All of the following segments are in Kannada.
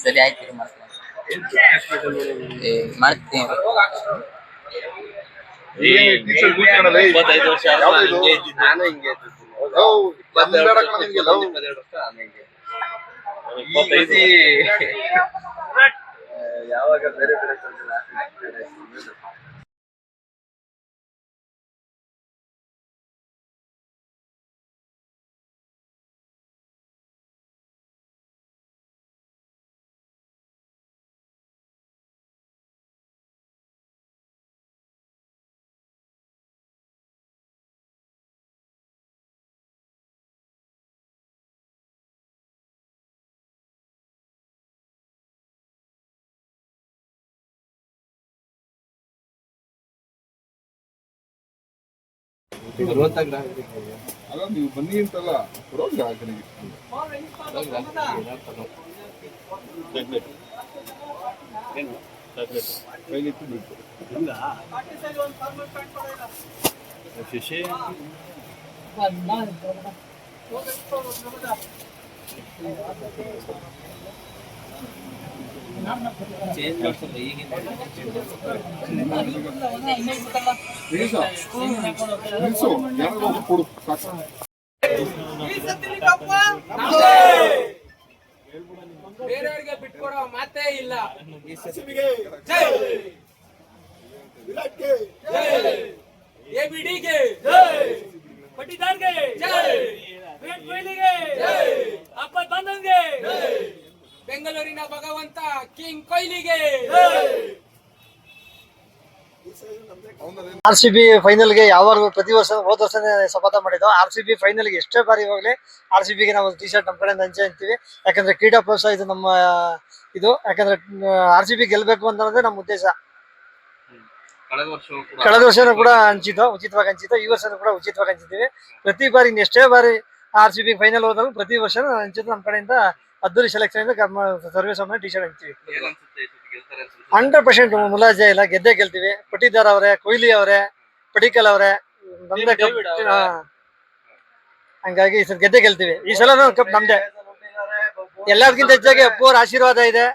ಸರಿ ಆಯ್ತು ಮಾಡ್ತೀನಿ ಮಾಡ್ತೀನಿ. ನಾನು ಹಿಂಗೆ ಯಾವಾಗ ಬೇರೆ ಬೇರೆ ಅಲ್ಲ ನೀವು ಬನ್ನಿ ಅಂತಲ್ಲ ಕೈಲಿತ್ತು ಬಿಟ್ಟು ಶಿಶಿ ಚೇಂಜ್ ಮಾಡ್ಸಲ್ಲ ಈಗಿನ ಕೊಡು ಬೇರೆಯವರಿಗೆ ಬಿಟ್ಕೊಡೋ ಮಾತೇ ಇಲ್ಲ. ಎಬಿಡಿಗೆ ಪಟ್ಟಿದಾರ್ಗೆ ವಿರಾಟ್ ಕೊಹ್ಲಿಗೆ ಅಪ್ಪತ್ ಬಂದನ್ಗೆ ಬೆಂಗಳೂರಿನ ಭಗವಂತ ಕಿಂಗ್ ಕೊಹ್ಲಿಗೆ. RCB ಫೈನಲ್ಗೆ ಯಾವಾಗಲೂ ಪ್ರತಿ ವರ್ಷ ಹೋದ ವರ್ಷನೇ ಶಪಥ ಮಾಡಿದ್ದು. RCB ಫೈನಲ್ಗೆ ಎಷ್ಟೇ ಬಾರಿ ಹೋಗ್ಲಿ RCBಗೆ ನಾವು ಟಿ ಶರ್ಟ್ ನಮ್ಮ ಕಡೆಯಿಂದ ಹಂಚೆ ಅಂತೀವಿ. ಯಾಕಂದ್ರೆ ಕ್ರೀಡಾ ಪ್ರೋತ್ಸಾಹ ಇದು ನಮ್ಮ ಇದು. ಯಾಕಂದ್ರೆ RCB ಗೆಲ್ಬೇಕು ಅನ್ನೋದೇ ನಮ್ಮ ಉದ್ದೇಶ. ಕಳೆದ ವರ್ಷನೂ ಕೂಡ ಉಚಿತವಾಗಿ ಹಂಚಿದ್ದು. ಈ ವರ್ಷನೂ ಕೂಡ ಉಚಿತವಾಗಿ ಹಂಚಿದ್ದೀವಿ. ಪ್ರತಿ ಬಾರಿ ಎಷ್ಟೇ ಬಾರಿ RCB ಫೈನಲ್ ಹೋದಾಗ ಪ್ರತಿ ವರ್ಷ ಹಂಚಿದ್ದು ನಮ್ಮ ಕಡೆಯಿಂದ ಅದ್ದೂರಿ ಸೆಲೆಕ್ಷನ್ ಇಂದ ಸರ್ವೇ ಸಾಮಾನ್ಯ ಟಿ ಶರ್ಟ್ ಹಂಚ್ತೀವಿ. 100% ಮುಲಾಜೆ ಇಲ್ಲ, ಗೆದ್ದೇ ಗೆಲ್ತೀವಿ. ಪಟ್ಟಿದಾರ್ ಅವರೇ, ಕೊಹ್ಲಿ ಅವರೇ, ಪಡಿಕಲ್ ಅವರೇ, ಹಂಗಾಗಿ ಈ ಸಲ ಗೆದ್ದೇ ಗೆಲ್ತೀವಿ. ಈ ಸಲ ಕಪ್ ನಮ್ದೆ. ಎಲ್ಲದಕ್ಕಿಂತ ಹೆಚ್ಚಾಗಿ ಅಪ್ಪು ಅವ್ರ ಆಶೀರ್ವಾದ ಇದೆ.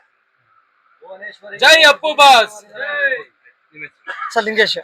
ಜೈ ಅಪ್ಪು ಬಾಸ್. ಸರ್ ಲಿಂಗೇಶ್.